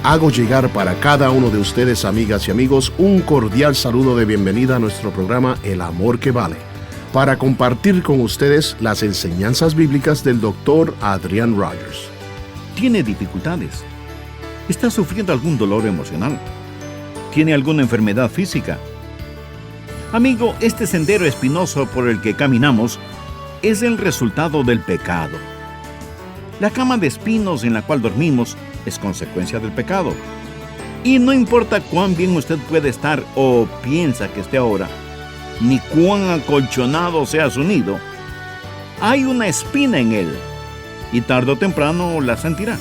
hago llegar para cada uno de ustedes, amigas y amigos, un cordial saludo de bienvenida a nuestro programa El Amor que Vale, para compartir con ustedes las enseñanzas bíblicas del Dr. Adrian Rogers. ¿Tiene dificultades? ¿Está sufriendo algún dolor emocional? ¿Tiene alguna enfermedad física? Amigo, este sendero espinoso por el que caminamos es el resultado del pecado. La cama de espinos en la cual dormimos es consecuencia del pecado. Y no importa cuán bien usted puede estar o piensa que esté ahora, ni cuán acolchonado sea su nido, hay una espina en él, y tarde o temprano la sentirá.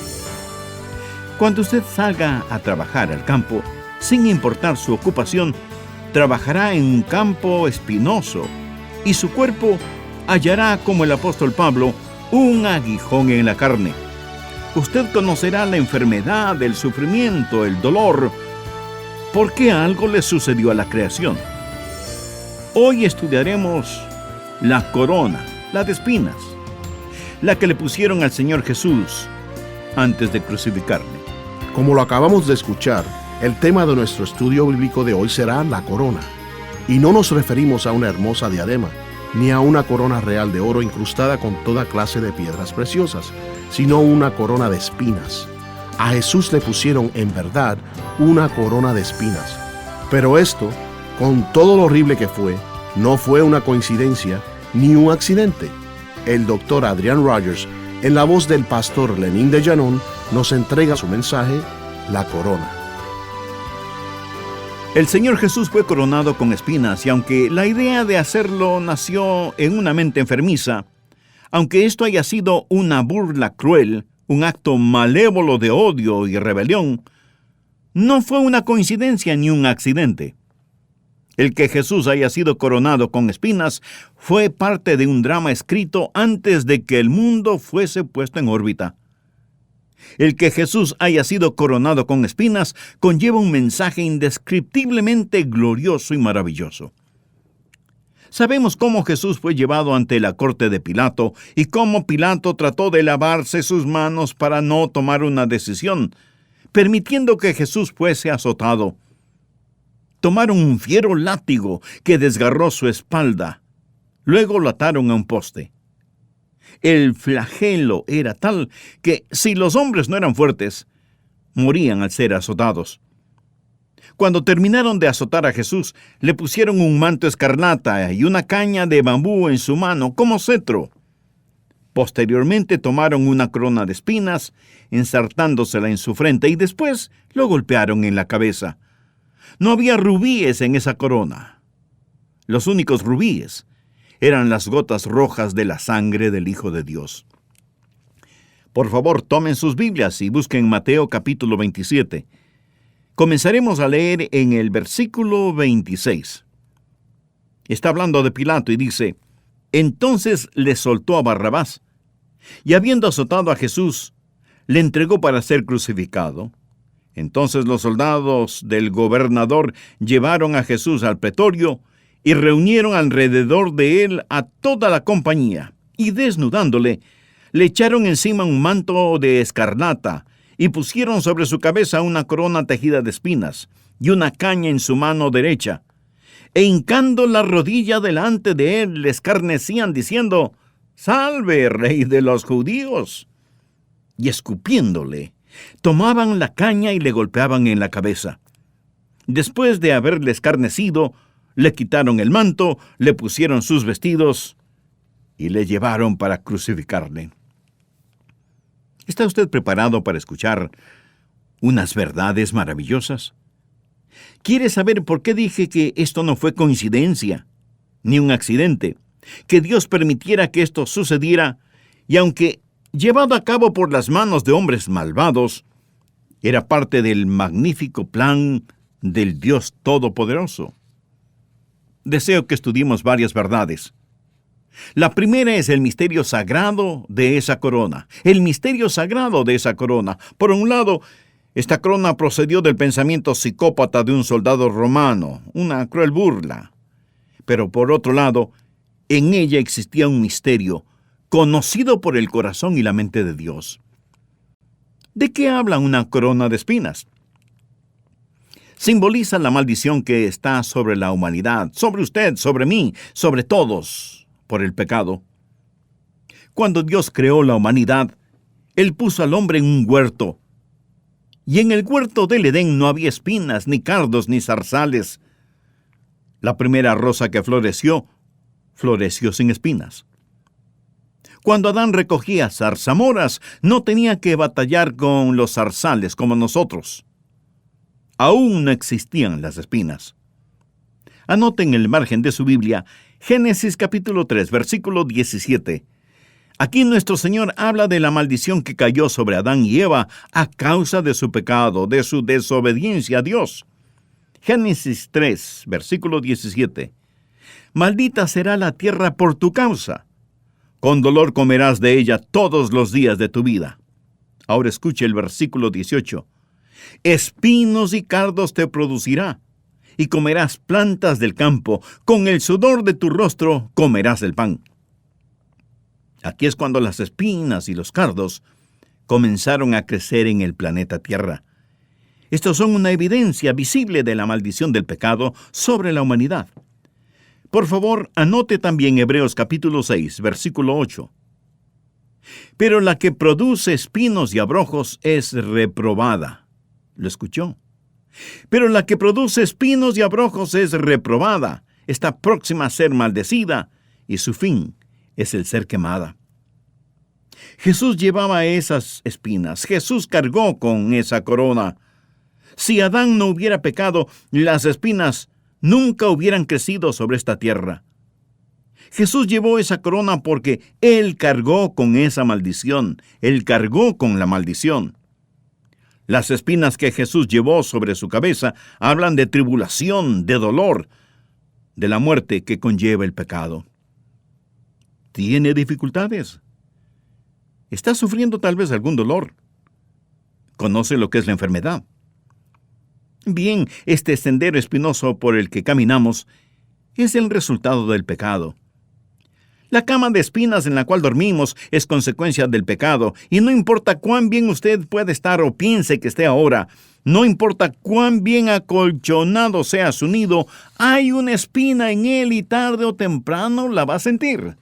Cuando usted salga a trabajar al campo, sin importar su ocupación, trabajará en un campo espinoso, y su cuerpo hallará, como el apóstol Pablo, un aguijón en la carne. Usted conocerá la enfermedad, el sufrimiento, el dolor, porque algo le sucedió a la creación. Hoy estudiaremos la corona, la de espinas, la que le pusieron al Señor Jesús antes de crucificarle. Como lo acabamos de escuchar, el tema de nuestro estudio bíblico de hoy será la corona. Y no nos referimos a una hermosa diadema, ni a una corona real de oro incrustada con toda clase de piedras preciosas, sino una corona de espinas. A Jesús le pusieron en verdad una corona de espinas. Pero esto, con todo lo horrible que fue, no fue una coincidencia ni un accidente. El Dr. Adrian Rogers, en la voz del pastor Lenín de Llanón, nos entrega su mensaje, la corona. El Señor Jesús fue coronado con espinas, y aunque la idea de hacerlo nació en una mente enfermiza, aunque esto haya sido una burla cruel, un acto malévolo de odio y rebelión, no fue una coincidencia ni un accidente. El que Jesús haya sido coronado con espinas fue parte de un drama escrito antes de que el mundo fuese puesto en órbita. El que Jesús haya sido coronado con espinas conlleva un mensaje indescriptiblemente glorioso y maravilloso. Sabemos cómo Jesús fue llevado ante la corte de Pilato y cómo Pilato trató de lavarse sus manos para no tomar una decisión, permitiendo que Jesús fuese azotado. Tomaron un fiero látigo que desgarró su espalda. Luego lo ataron a un poste. El flagelo era tal que, si los hombres no eran fuertes, morían al ser azotados. Cuando terminaron de azotar a Jesús, le pusieron un manto escarlata y una caña de bambú en su mano como cetro. Posteriormente tomaron una corona de espinas, ensartándosela en su frente, y después lo golpearon en la cabeza. No había rubíes en esa corona. Los únicos rubíes eran las gotas rojas de la sangre del Hijo de Dios. Por favor, tomen sus Biblias y busquen Mateo capítulo 27. Comenzaremos a leer en el versículo 26. Está hablando de Pilato y dice: Entonces le soltó a Barrabás, y habiendo azotado a Jesús, le entregó para ser crucificado. Entonces los soldados del gobernador llevaron a Jesús al pretorio y reunieron alrededor de él a toda la compañía, y desnudándole, le echaron encima un manto de escarlata, y pusieron sobre su cabeza una corona tejida de espinas, y una caña en su mano derecha. E hincando la rodilla delante de él, le escarnecían, diciendo: «Salve, Rey de los judíos». Y escupiéndole, tomaban la caña y le golpeaban en la cabeza. Después de haberle escarnecido, le quitaron el manto, le pusieron sus vestidos y le llevaron para crucificarle. ¿Está usted preparado para escuchar unas verdades maravillosas? ¿Quiere saber por qué dije que esto no fue coincidencia, ni un accidente? Que Dios permitiera que esto sucediera, y aunque llevado a cabo por las manos de hombres malvados, era parte del magnífico plan del Dios Todopoderoso. Deseo que estudiemos varias verdades. La primera es el misterio sagrado de esa corona. El misterio sagrado de esa corona. Por un lado, esta corona procedió del pensamiento psicópata de un soldado romano, una cruel burla. Pero por otro lado, en ella existía un misterio conocido por el corazón y la mente de Dios. ¿De qué habla una corona de espinas? simboliza la maldición que está sobre la humanidad, sobre usted, sobre mí, sobre todos, por el pecado. Cuando Dios creó la humanidad, Él puso al hombre en un huerto. Y en el huerto del Edén no había espinas, ni cardos, ni zarzales. La primera rosa que floreció sin espinas. Cuando Adán recogía zarzamoras, no tenía que batallar con los zarzales como nosotros. Aún no existían las espinas. Anoten en el margen de su Biblia, Génesis capítulo 3, versículo 17. Aquí nuestro Señor habla de la maldición que cayó sobre Adán y Eva a causa de su pecado, de su desobediencia a Dios. Génesis 3, versículo 17. Maldita será la tierra por tu causa. Con dolor comerás de ella todos los días de tu vida. Ahora escuche el versículo 18. Espinos y cardos te producirá, y comerás plantas del campo. Con el sudor de tu rostro comerás el pan. Aquí es cuando las espinas y los cardos comenzaron a crecer en el planeta Tierra. Estos son una evidencia visible de la maldición del pecado sobre la humanidad. Por favor, anote también Hebreos capítulo 6, versículo 8. Pero la que produce espinos y abrojos es reprobada. ¿Lo escuchó? Pero la que produce espinos y abrojos es reprobada, está próxima a ser maldecida, y su fin es el ser quemada. Jesús llevaba esas espinas, Jesús cargó con esa corona. Si Adán no hubiera pecado, las espinas nunca hubieran crecido sobre esta tierra. Jesús llevó esa corona porque Él cargó con esa maldición, Él cargó con la maldición. Las espinas que Jesús llevó sobre su cabeza hablan de tribulación, de dolor, de la muerte que conlleva el pecado. ¿Tiene dificultades? ¿Está sufriendo tal vez algún dolor? ¿Conoce lo que es la enfermedad? Bien, este sendero espinoso por el que caminamos es el resultado del pecado. La cama de espinas en la cual dormimos es consecuencia del pecado, y no importa cuán bien usted puede estar o piense que esté ahora, no importa cuán bien acolchonado sea su nido, hay una espina en él y tarde o temprano la va a sentir.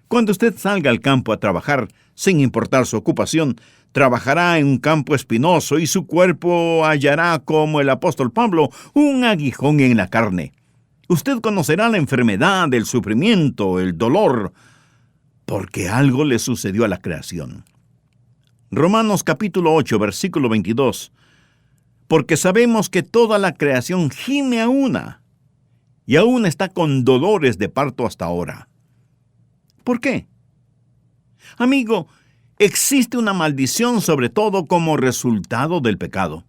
Cuando usted salga al campo a trabajar, sin importar su ocupación, trabajará en un campo espinoso y su cuerpo hallará, como el apóstol Pablo, un aguijón en la carne. Usted conocerá la enfermedad, el sufrimiento, el dolor, porque algo le sucedió a la creación. Romanos capítulo 8, versículo 22. Porque sabemos que toda la creación gime a una, y aún está con dolores de parto hasta ahora. ¿Por qué? Amigo, existe una maldición sobre todo como resultado del pecado.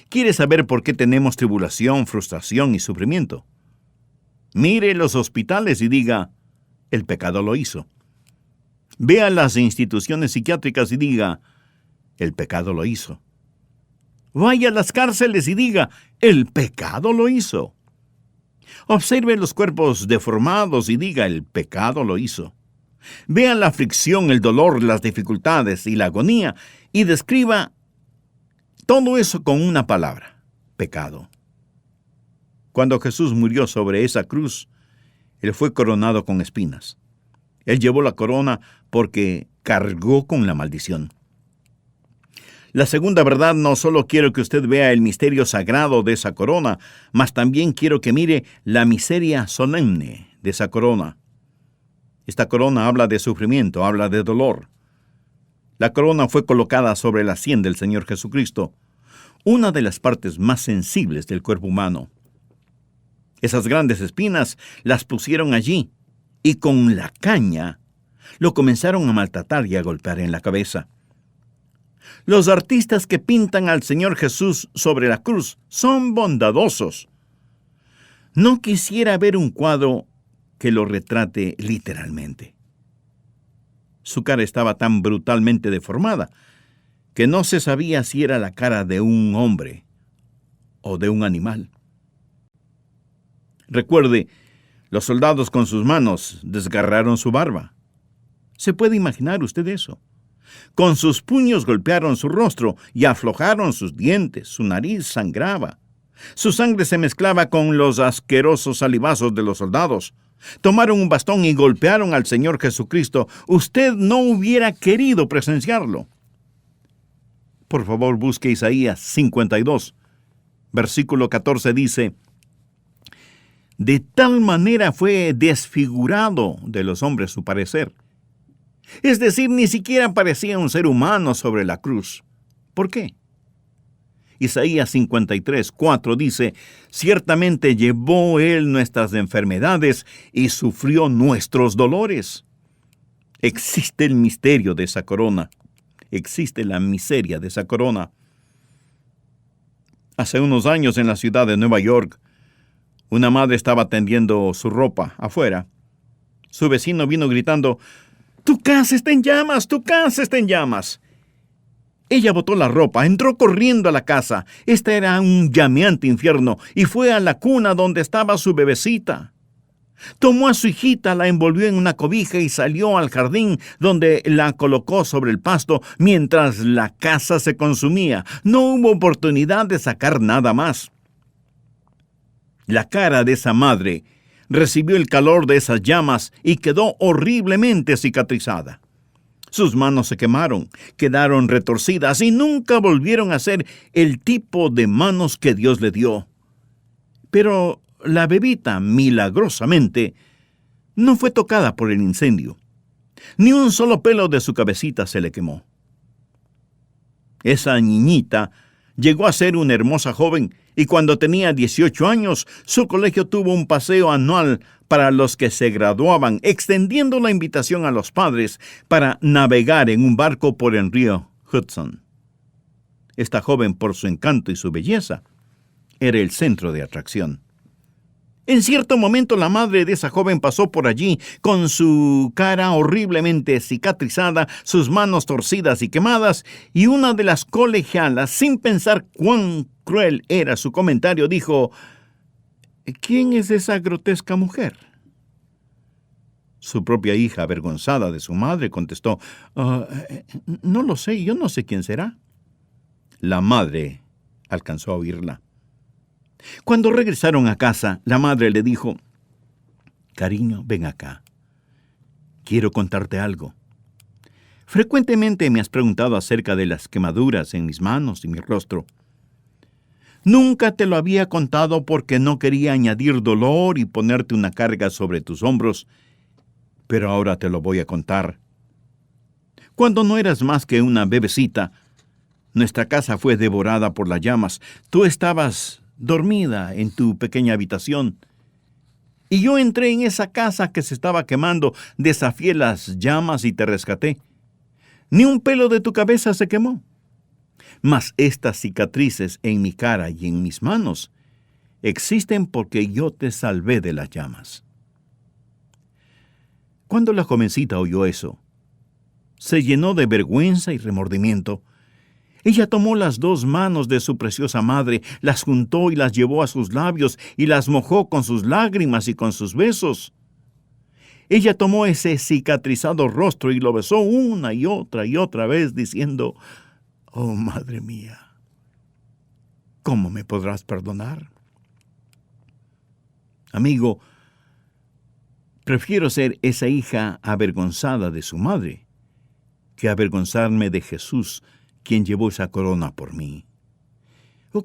¿Quiere saber por qué tenemos tribulación, frustración y sufrimiento? Mire los hospitales y diga, el pecado lo hizo. Vea las instituciones psiquiátricas y diga, el pecado lo hizo. Vaya a las cárceles y diga, el pecado lo hizo. Observe los cuerpos deformados y diga, el pecado lo hizo. Vea la aflicción, el dolor, las dificultades y la agonía y describa todo eso con una palabra, pecado. Cuando Jesús murió sobre esa cruz, Él fue coronado con espinas. Él llevó la corona porque cargó con la maldición. La segunda verdad, no solo quiero que usted vea el misterio sagrado de esa corona, mas también quiero que mire la miseria solemne de esa corona. Esta corona habla de sufrimiento, habla de dolor. La corona fue colocada sobre la sien del Señor Jesucristo, una de las partes más sensibles del cuerpo humano. Esas grandes espinas las pusieron allí y con la caña lo comenzaron a maltratar y a golpear en la cabeza. Los artistas que pintan al Señor Jesús sobre la cruz son bondadosos. No quisiera ver un cuadro que lo retrate literalmente. Su cara estaba tan brutalmente deformada que no se sabía si era la cara de un hombre o de un animal. Recuerde, los soldados con sus manos desgarraron su barba. ¿Se puede imaginar usted eso? Con sus puños golpearon su rostro y aflojaron sus dientes. Su nariz sangraba. Su sangre se mezclaba con los asquerosos salivazos de los soldados. Tomaron un bastón y golpearon al Señor Jesucristo. Usted no hubiera querido presenciarlo. Por favor, busque Isaías 52. Versículo 14 dice: de tal manera fue desfigurado de los hombres su parecer. Es decir, ni siquiera parecía un ser humano sobre la cruz. ¿Por qué? Isaías 53, 4 dice: ciertamente llevó él nuestras enfermedades y sufrió nuestros dolores. Existe el misterio de esa corona. Existe la miseria de esa corona. Hace unos años en la ciudad de Nueva York, una madre estaba tendiendo su ropa afuera. Su vecino vino gritando: ¡tu casa está en llamas! ¡Tu casa está en llamas! Ella botó la ropa, entró corriendo a la casa. Esta era un llameante infierno, y fue a la cuna donde estaba su bebecita. Tomó a su hijita, la envolvió en una cobija y salió al jardín, donde la colocó sobre el pasto mientras la casa se consumía. No hubo oportunidad de sacar nada más. La cara de esa madre recibió el calor de esas llamas y quedó horriblemente cicatrizada. Sus manos se quemaron, quedaron retorcidas y nunca volvieron a ser el tipo de manos que Dios le dio. Pero la bebita, milagrosamente, no fue tocada por el incendio. Ni un solo pelo de su cabecita se le quemó. Esa niñita llegó a ser una hermosa joven, y cuando tenía 18 años, su colegio tuvo un paseo anual para los que se graduaban, extendiendo la invitación a los padres para navegar en un barco por el río Hudson. Esta joven, por su encanto y su belleza, era el centro de atracción. En cierto momento, la madre de esa joven pasó por allí con su cara horriblemente cicatrizada, sus manos torcidas y quemadas, y una de las colegialas, sin pensar cuán cruel era su comentario, dijo: ¿quién es esa grotesca mujer? Su propia hija, avergonzada de su madre, contestó: no lo sé, yo no sé quién será. La madre alcanzó a oírla. Cuando regresaron a casa, la madre le dijo: cariño, ven acá. Quiero contarte algo. Frecuentemente me has preguntado acerca de las quemaduras en mis manos y mi rostro. Nunca te lo había contado porque no quería añadir dolor y ponerte una carga sobre tus hombros, pero ahora te lo voy a contar. Cuando no eras más que una bebecita, nuestra casa fue devorada por las llamas. Tú estabas dormida en tu pequeña habitación, y yo entré en esa casa que se estaba quemando, desafié las llamas y te rescaté. Ni un pelo de tu cabeza se quemó. Mas estas cicatrices en mi cara y en mis manos existen porque yo te salvé de las llamas. Cuando la jovencita oyó eso, se llenó de vergüenza y remordimiento. Ella tomó las dos manos de su preciosa madre, las juntó y las llevó a sus labios y las mojó con sus lágrimas y con sus besos. Ella tomó ese cicatrizado rostro y lo besó una y otra vez, diciendo: oh, madre mía, ¿cómo me podrás perdonar? Amigo, prefiero ser esa hija avergonzada de su madre que avergonzarme de Jesús, quien llevó esa corona por mí.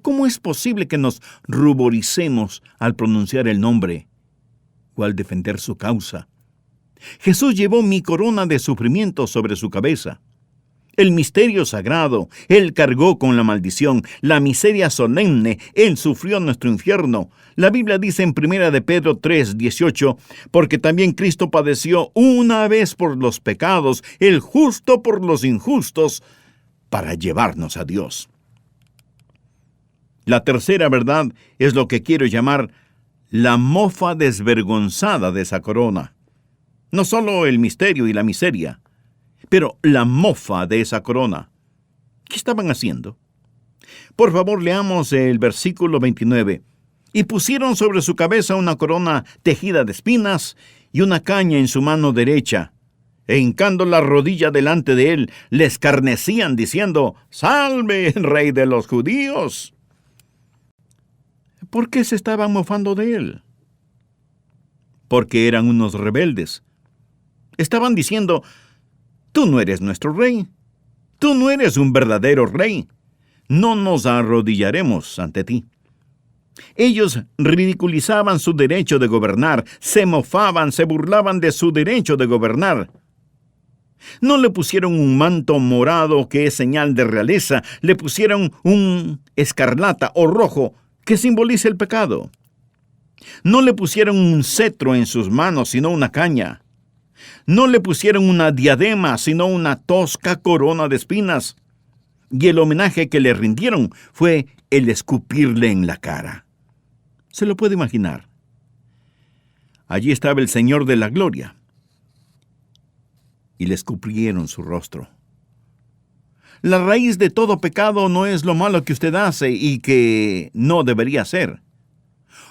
¿Cómo es posible que nos ruboricemos al pronunciar el nombre o al defender su causa? Jesús llevó mi corona de sufrimiento sobre su cabeza. El misterio sagrado, Él cargó con la maldición, la miseria solemne, Él sufrió nuestro infierno. La Biblia dice en 1 de Pedro 3:18, porque también Cristo padeció una vez por los pecados, el justo por los injustos, para llevarnos a Dios. La tercera verdad es lo que quiero llamar la mofa desvergonzada de esa corona. No solo el misterio y la miseria, pero la mofa de esa corona. ¿Qué estaban haciendo? Por favor, leamos el versículo 29. Y pusieron sobre su cabeza una corona tejida de espinas y una caña en su mano derecha. e hincando la rodilla delante de él, le escarnecían diciendo: «¡Salve, Rey de los judíos!». ¿Por qué se estaban mofando de él? Porque eran unos rebeldes. Estaban diciendo: «Tú no eres nuestro rey. Tú no eres un verdadero rey. No nos arrodillaremos ante ti». Ellos ridiculizaban su derecho de gobernar, se mofaban, se burlaban de su derecho de gobernar. No le pusieron un manto morado que es señal de realeza, le pusieron un escarlata o rojo que simboliza el pecado. No le pusieron un cetro en sus manos, sino una caña. No le pusieron una diadema, sino una tosca corona de espinas. Y el homenaje que le rindieron fue el escupirle en la cara. ¿Se lo puede imaginar? Allí estaba el Señor de la Gloria, y le escupieron su rostro. La raíz de todo pecado no es lo malo que usted hace y que no debería hacer,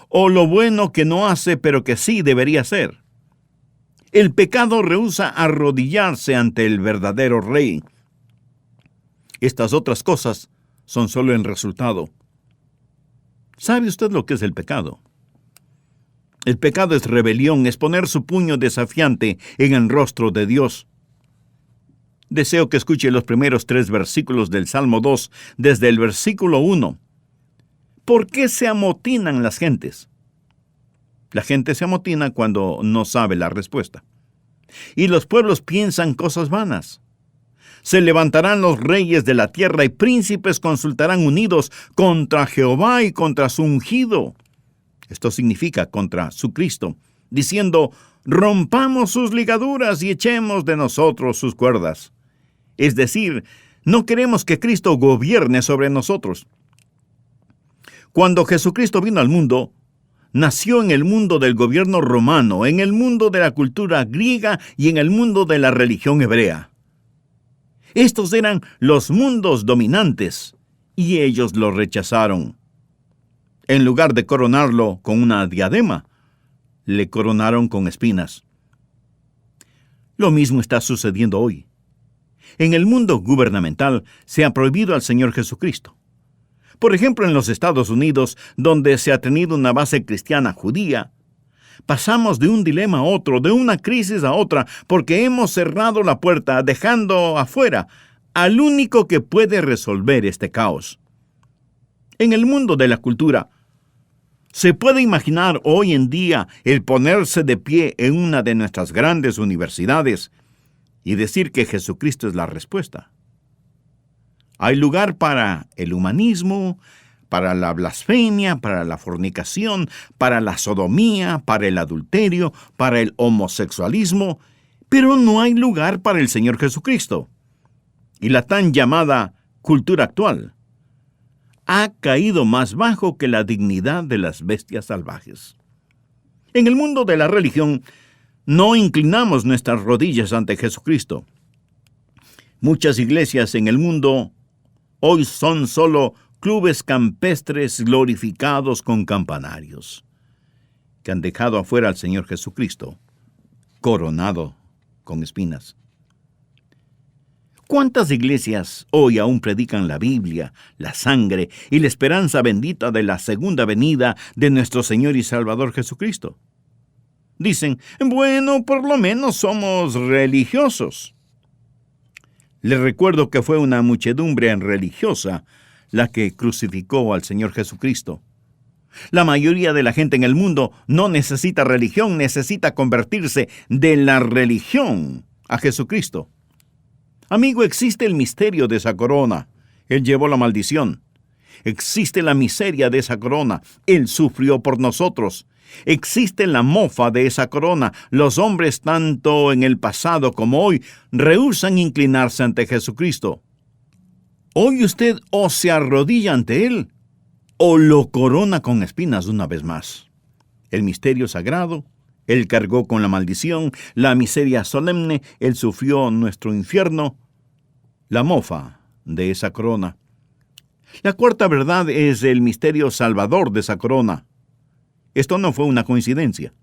o lo bueno que no hace pero que sí debería hacer. El pecado rehúsa arrodillarse ante el verdadero Rey. Estas otras cosas son solo el resultado. ¿Sabe usted lo que es el pecado? El pecado es rebelión, es poner su puño desafiante en el rostro de Dios. Deseo que escuche los primeros 3 versículos del Salmo 2, desde el versículo 1. ¿Por qué se amotinan las gentes? La gente se amotina cuando no sabe la respuesta. Y los pueblos piensan cosas vanas. Se levantarán los reyes de la tierra y príncipes consultarán unidos contra Jehová y contra su ungido. Esto significa contra su Cristo, diciendo: «Rompamos sus ligaduras y echemos de nosotros sus cuerdas». Es decir, no queremos que Cristo gobierne sobre nosotros. Cuando Jesucristo vino al mundo, nació en el mundo del gobierno romano, en el mundo de la cultura griega y en el mundo de la religión hebrea. Estos eran los mundos dominantes, y ellos lo rechazaron. En lugar de coronarlo con una diadema, le coronaron con espinas. Lo mismo está sucediendo hoy. En el mundo gubernamental se ha prohibido al Señor Jesucristo. Por ejemplo, en los Estados Unidos, donde se ha tenido una base cristiana judía, pasamos de un dilema a otro, de una crisis a otra, porque hemos cerrado la puerta, dejando afuera al único que puede resolver este caos. En el mundo de la cultura, ¿se puede imaginar hoy en día el ponerse de pie en una de nuestras grandes universidades y decir que Jesucristo es la respuesta? Hay lugar para el humanismo, para la blasfemia, para la fornicación, para la sodomía, para el adulterio, para el homosexualismo, pero no hay lugar para el Señor Jesucristo. Y la tan llamada cultura actual ha caído más bajo que la dignidad de las bestias salvajes. En el mundo de la religión, no inclinamos nuestras rodillas ante Jesucristo. Muchas iglesias en el mundo hoy son solo clubes campestres glorificados con campanarios, que han dejado afuera al Señor Jesucristo, coronado con espinas. ¿Cuántas iglesias hoy aún predican la Biblia, la sangre y la esperanza bendita de la segunda venida de nuestro Señor y Salvador Jesucristo? Dicen: bueno, por lo menos somos religiosos. Les recuerdo que fue una muchedumbre religiosa la que crucificó al Señor Jesucristo. La mayoría de la gente en el mundo no necesita religión, necesita convertirse de la religión a Jesucristo. Amigo, existe el misterio de esa corona. Él llevó la maldición. Existe la miseria de esa corona. Él sufrió por nosotros. Existe la mofa de esa corona. Los hombres, tanto en el pasado como hoy, rehúsan inclinarse ante Jesucristo. Hoy usted o se arrodilla ante Él, o lo corona con espinas una vez más. El misterio sagrado, Él cargó con la maldición, la miseria solemne, Él sufrió nuestro infierno, la mofa de esa corona. La cuarta verdad es el misterio salvador de esa corona. Esto no fue una coincidencia.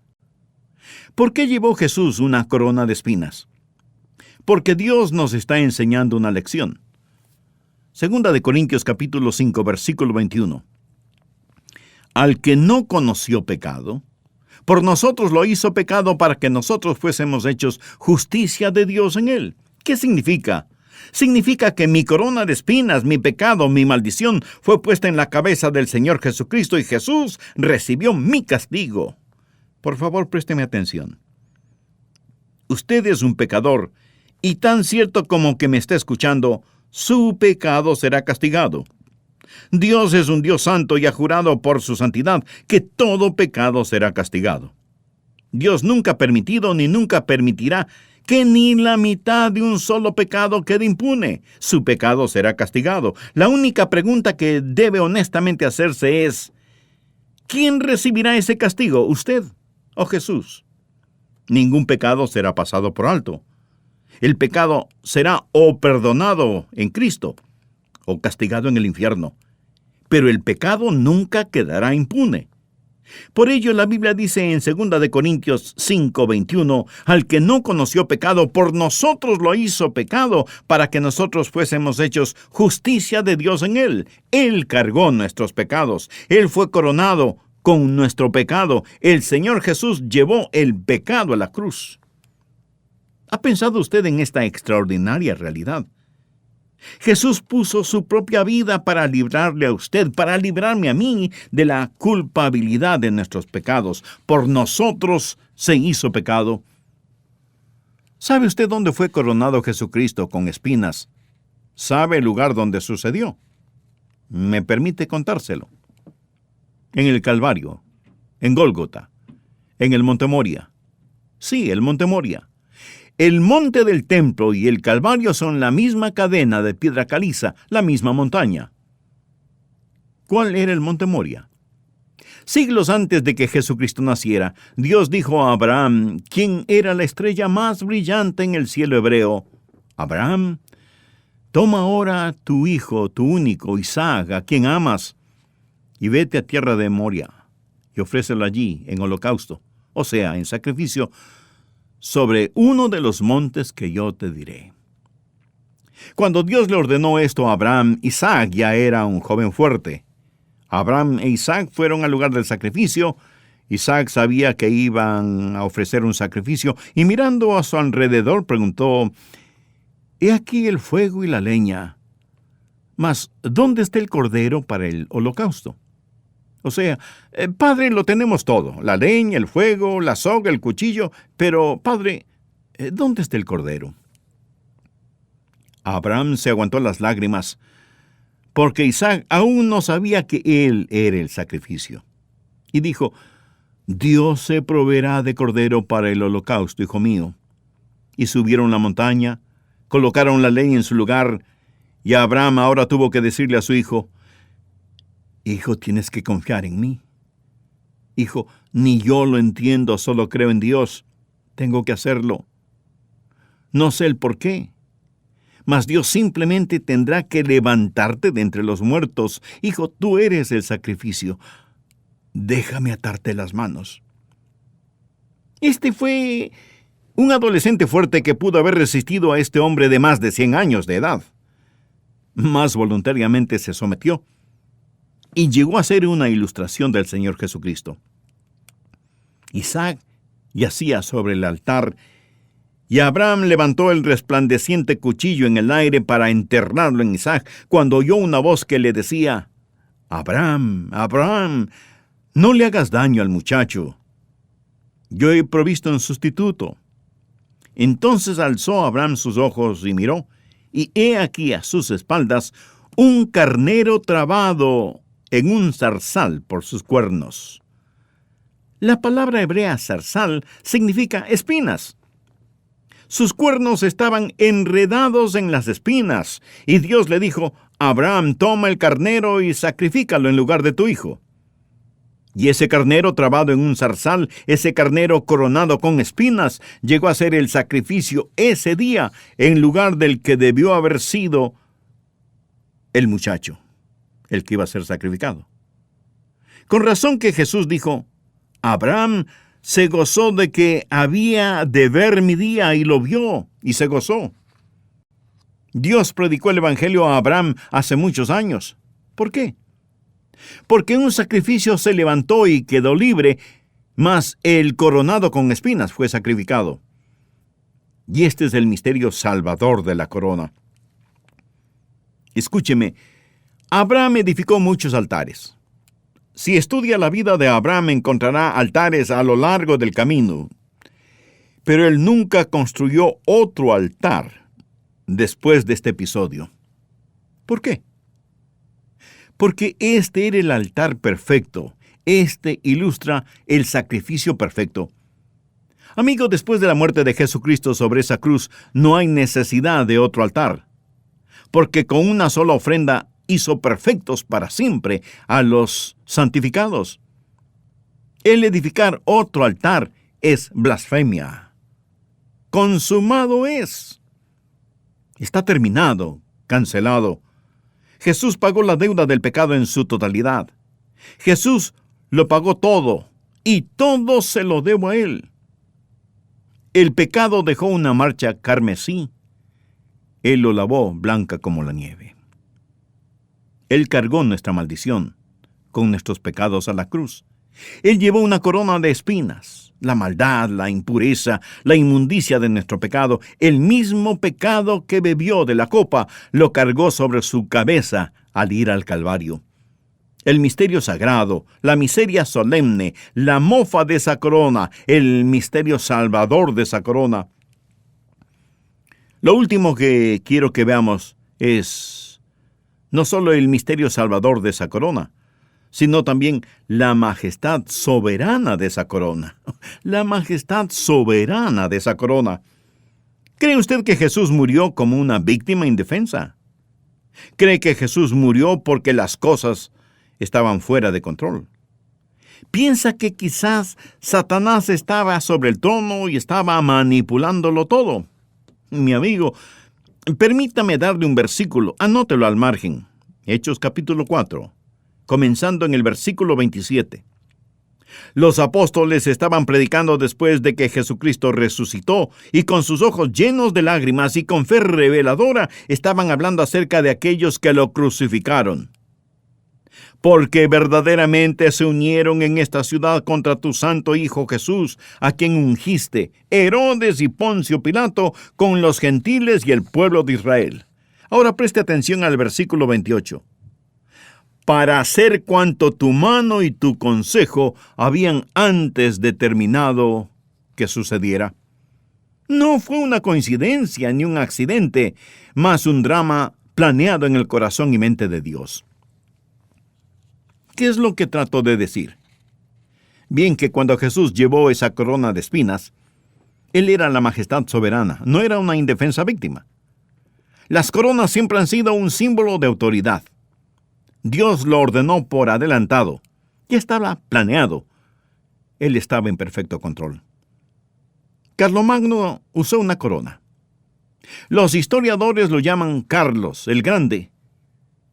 ¿Por qué llevó Jesús una corona de espinas? porque Dios nos está enseñando una lección. Segunda de Corintios capítulo 5, versículo 21. Al que no conoció pecado, por nosotros lo hizo pecado para que nosotros fuésemos hechos justicia de Dios en él. ¿Qué significa? Significa que mi corona de espinas, mi pecado, mi maldición fue puesta en la cabeza del Señor Jesucristo y Jesús recibió mi castigo. Por favor, présteme atención. Usted es un pecador y tan cierto como que me está escuchando, su pecado será castigado. Dios es un Dios santo y ha jurado por su santidad que todo pecado será castigado. Dios nunca ha permitido ni nunca permitirá que ni la mitad de un solo pecado quede impune. Su pecado será castigado. La única pregunta que debe honestamente hacerse es, ¿quién recibirá ese castigo, usted o Jesús? Ningún pecado será pasado por alto. El pecado será o perdonado en Cristo o castigado en el infierno. Pero el pecado nunca quedará impune. Por ello la Biblia dice en 2 de Corintios 5:21, al que no conoció pecado, por nosotros lo hizo pecado, para que nosotros fuésemos hechos justicia de Dios en él. Él cargó nuestros pecados. Él fue coronado con nuestro pecado. El Señor Jesús llevó el pecado a la cruz. ¿Ha pensado usted en esta extraordinaria realidad? Jesús puso su propia vida para librarle a usted, para librarme a mí de la culpabilidad de nuestros pecados. Por nosotros se hizo pecado. ¿Sabe usted dónde fue coronado Jesucristo con espinas? ¿Sabe el lugar donde sucedió? ¿Me permite contárselo? En el Calvario, en Gólgota, en el Monte Moria. Sí, el Monte Moria. El monte del templo y el Calvario son la misma cadena de piedra caliza, la misma montaña. ¿Cuál era el Monte Moria? Siglos antes de que Jesucristo naciera, Dios dijo a Abraham, quien era la estrella más brillante en el cielo hebreo: Abraham, toma ahora tu hijo, tu único, Isaac, a quien amas, y vete a tierra de Moria, y ofrécelo allí en holocausto, o sea, en sacrificio, sobre uno de los montes que yo te diré. Cuando Dios le ordenó esto a Abraham, Isaac ya era un joven fuerte. Abraham e Isaac fueron al lugar del sacrificio. Isaac sabía que iban a ofrecer un sacrificio y mirando a su alrededor preguntó, «He aquí el fuego y la leña, mas ¿dónde está el cordero para el holocausto?» O sea, Padre, lo tenemos todo, la leña, el fuego, la soga, el cuchillo, pero, Padre, ¿dónde está el cordero? Abraham se aguantó las lágrimas, porque Isaac aún no sabía que él era el sacrificio. Y dijo, Dios se proveerá de cordero para el holocausto, hijo mío. Y subieron la montaña, colocaron la leña en su lugar, y Abraham ahora tuvo que decirle a su hijo, Hijo, tienes que confiar en mí. Hijo, ni yo lo entiendo, solo creo en Dios. Tengo que hacerlo. No sé el por qué, mas Dios simplemente tendrá que levantarte de entre los muertos. Hijo, tú eres el sacrificio. Déjame atarte las manos. Este fue un adolescente fuerte que pudo haber resistido a este hombre de más de 100 años de edad. Más voluntariamente se sometió y llegó a ser una ilustración del Señor Jesucristo. Isaac yacía sobre el altar y Abraham levantó el resplandeciente cuchillo en el aire para enterrarlo en Isaac cuando oyó una voz que le decía, Abraham, Abraham, no le hagas daño al muchacho. Yo he provisto un sustituto. Entonces alzó Abraham sus ojos y miró, y he aquí a sus espaldas un carnero trabado en un zarzal por sus cuernos. La palabra hebrea zarzal significa espinas. Sus cuernos estaban enredados en las espinas, y Dios le dijo, Abraham, toma el carnero y sacrifícalo en lugar de tu hijo. Y ese carnero trabado en un zarzal, ese carnero coronado con espinas, llegó a ser el sacrificio ese día en lugar del que debió haber sido el muchacho, el que iba a ser sacrificado. Con razón que Jesús dijo, Abraham, se gozó de que había de ver mi día y lo vio y se gozó. Dios predicó el Evangelio a Abraham hace muchos años. ¿Por qué? Porque un sacrificio se levantó y quedó libre, mas el coronado con espinas fue sacrificado. Y este es el misterio salvador de la corona. Escúcheme, Abraham edificó muchos altares. Si estudia la vida de Abraham, encontrará altares a lo largo del camino. Pero él nunca construyó otro altar después de este episodio. ¿Por qué? Porque este era el altar perfecto. Este ilustra el sacrificio perfecto. Amigo, después de la muerte de Jesucristo sobre esa cruz, no hay necesidad de otro altar. Porque con una sola ofrenda hizo perfectos para siempre a los santificados. El edificar otro altar es blasfemia. Consumado es. Está terminado, cancelado. Jesús pagó la deuda del pecado en su totalidad. Jesús lo pagó todo, y todo se lo debo a Él. El pecado dejó una marcha carmesí. Él lo lavó blanca como la nieve. Él cargó nuestra maldición con nuestros pecados a la cruz. Él llevó una corona de espinas, la maldad, la impureza, la inmundicia de nuestro pecado. El mismo pecado que bebió de la copa lo cargó sobre su cabeza al ir al Calvario. El misterio sagrado, la miseria solemne, la mofa de esa corona, el misterio salvador de esa corona. Lo último que quiero que veamos es no solo el misterio salvador de esa corona, sino también la majestad soberana de esa corona. La majestad soberana de esa corona. ¿Cree usted que Jesús murió como una víctima indefensa? ¿Cree que Jesús murió porque las cosas estaban fuera de control? ¿Piensa que quizás Satanás estaba sobre el trono y estaba manipulándolo todo? Mi amigo, permítame darle un versículo, anótelo al margen. Hechos capítulo 4, comenzando en el versículo 27. Los apóstoles estaban predicando después de que Jesucristo resucitó, y con sus ojos llenos de lágrimas y con fe reveladora estaban hablando acerca de aquellos que lo crucificaron. Porque verdaderamente se unieron en esta ciudad contra tu santo Hijo Jesús, a quien ungiste, Herodes y Poncio Pilato, con los gentiles y el pueblo de Israel. Ahora preste atención al versículo 28. Para hacer cuanto tu mano y tu consejo habían antes determinado que sucediera. No fue una coincidencia ni un accidente, mas un drama planeado en el corazón y mente de Dios. ¿Qué es lo que trato de decir? Bien, que cuando Jesús llevó esa corona de espinas, Él era la majestad soberana, no era una indefensa víctima. Las coronas siempre han sido un símbolo de autoridad. Dios lo ordenó por adelantado. Ya estaba planeado. Él estaba en perfecto control. Carlomagno usó una corona. Los historiadores lo llaman Carlos el Grande.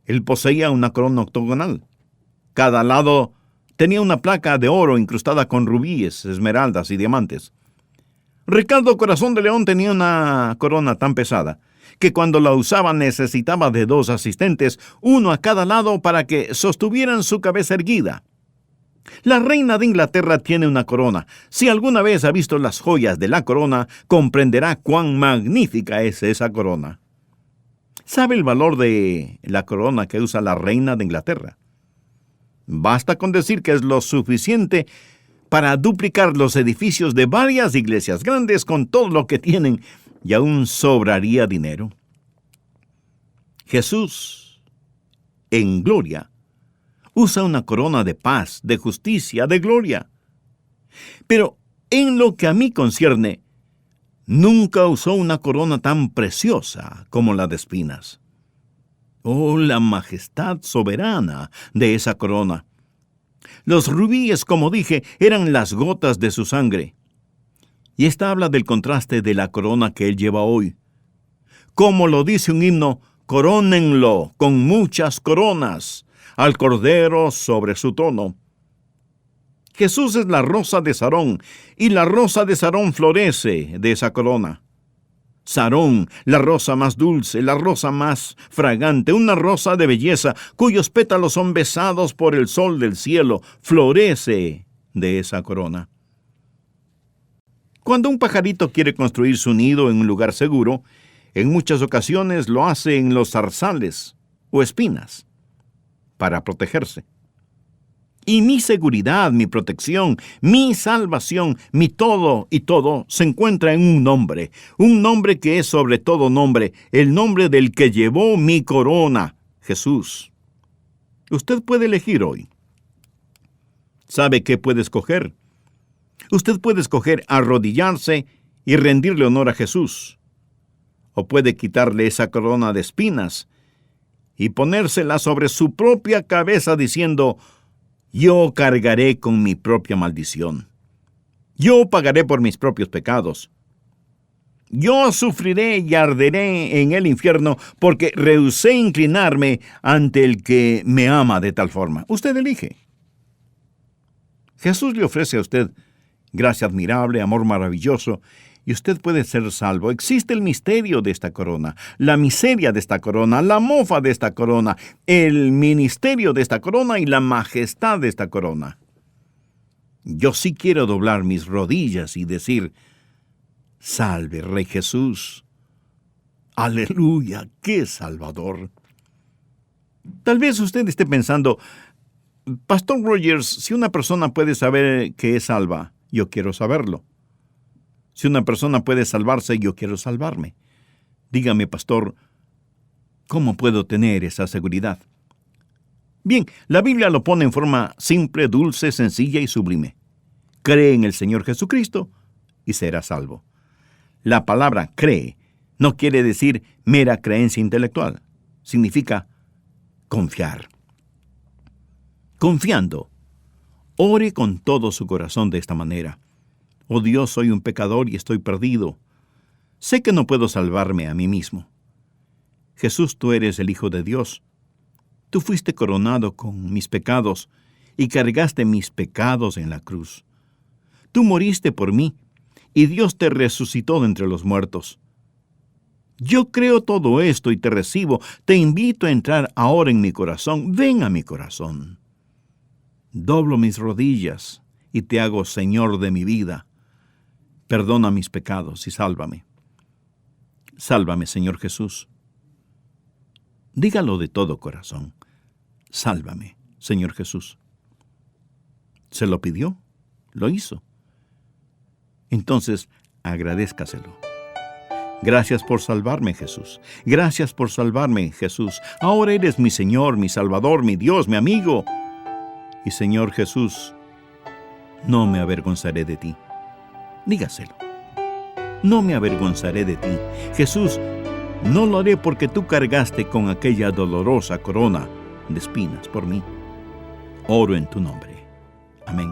Él poseía una corona octogonal. Cada lado tenía una placa de oro incrustada con rubíes, esmeraldas y diamantes. Ricardo Corazón de León tenía una corona tan pesada que cuando la usaba necesitaba de 2 asistentes, uno a cada lado para que sostuvieran su cabeza erguida. La reina de Inglaterra tiene una corona. Si alguna vez ha visto las joyas de la corona, comprenderá cuán magnífica es esa corona. ¿Sabe el valor de la corona que usa la reina de Inglaterra? Basta con decir que es lo suficiente para duplicar los edificios de varias iglesias grandes con todo lo que tienen, y aún sobraría dinero. Jesús, en gloria, usa una corona de paz, de justicia, de gloria. Pero en lo que a mí concierne, nunca usó una corona tan preciosa como la de espinas. Oh, la majestad soberana de esa corona. Los rubíes, como dije, eran las gotas de su sangre. Y esta habla del contraste de la corona que él lleva hoy. Como lo dice un himno, corónenlo con muchas coronas al Cordero sobre su trono. Jesús es la rosa de Sarón, y la rosa de Sarón florece de esa corona. Sarón, la rosa más dulce, la rosa más fragante, una rosa de belleza, cuyos pétalos son besados por el sol del cielo, florece de esa corona. Cuando un pajarito quiere construir su nido en un lugar seguro, en muchas ocasiones lo hace en los zarzales o espinas para protegerse. Y mi seguridad, mi protección, mi salvación, mi todo y todo se encuentra en un nombre que es sobre todo nombre, el nombre del que llevó mi corona, Jesús. Usted puede elegir hoy. ¿Sabe qué puede escoger? Usted puede escoger arrodillarse y rendirle honor a Jesús. O puede quitarle esa corona de espinas y ponérsela sobre su propia cabeza diciendo: yo cargaré con mi propia maldición. Yo pagaré por mis propios pecados. Yo sufriré y arderé en el infierno porque rehusé inclinarme ante el que me ama de tal forma. Usted elige. Jesús le ofrece a usted gracia admirable, amor maravilloso, y usted puede ser salvo. Existe el misterio de esta corona, la miseria de esta corona, la mofa de esta corona, el ministerio de esta corona y la majestad de esta corona. Yo sí quiero doblar mis rodillas y decir: salve, Rey Jesús. Aleluya, qué Salvador. Tal vez usted esté pensando: Pastor Rogers, si una persona puede saber que es salva, yo quiero saberlo. Si una persona puede salvarse, yo quiero salvarme. Dígame, pastor, ¿cómo puedo tener esa seguridad? Bien, la Biblia lo pone en forma simple, dulce, sencilla y sublime. Cree en el Señor Jesucristo y serás salvo. La palabra cree no quiere decir mera creencia intelectual. Significa confiar. Confiando, ore con todo su corazón de esta manera: oh Dios, soy un pecador y estoy perdido. Sé que no puedo salvarme a mí mismo. Jesús, tú eres el Hijo de Dios. Tú fuiste coronado con mis pecados y cargaste mis pecados en la cruz. Tú moriste por mí y Dios te resucitó de entre los muertos. Yo creo todo esto y te recibo. Te invito a entrar ahora en mi corazón. Ven a mi corazón. Doblo mis rodillas y te hago Señor de mi vida. Perdona mis pecados y sálvame. Sálvame, Señor Jesús. Dígalo de todo corazón: sálvame, Señor Jesús. ¿Se lo pidió? Lo hizo. Entonces, agradézcaselo. Gracias por salvarme, Jesús. Gracias por salvarme, Jesús. Ahora eres mi Señor, mi Salvador, mi Dios, mi amigo. Y Señor Jesús, no me avergonzaré de ti. Dígaselo. No me avergonzaré de ti. Jesús, no lo haré porque tú cargaste con aquella dolorosa corona de espinas por mí. Oro en tu nombre. Amén.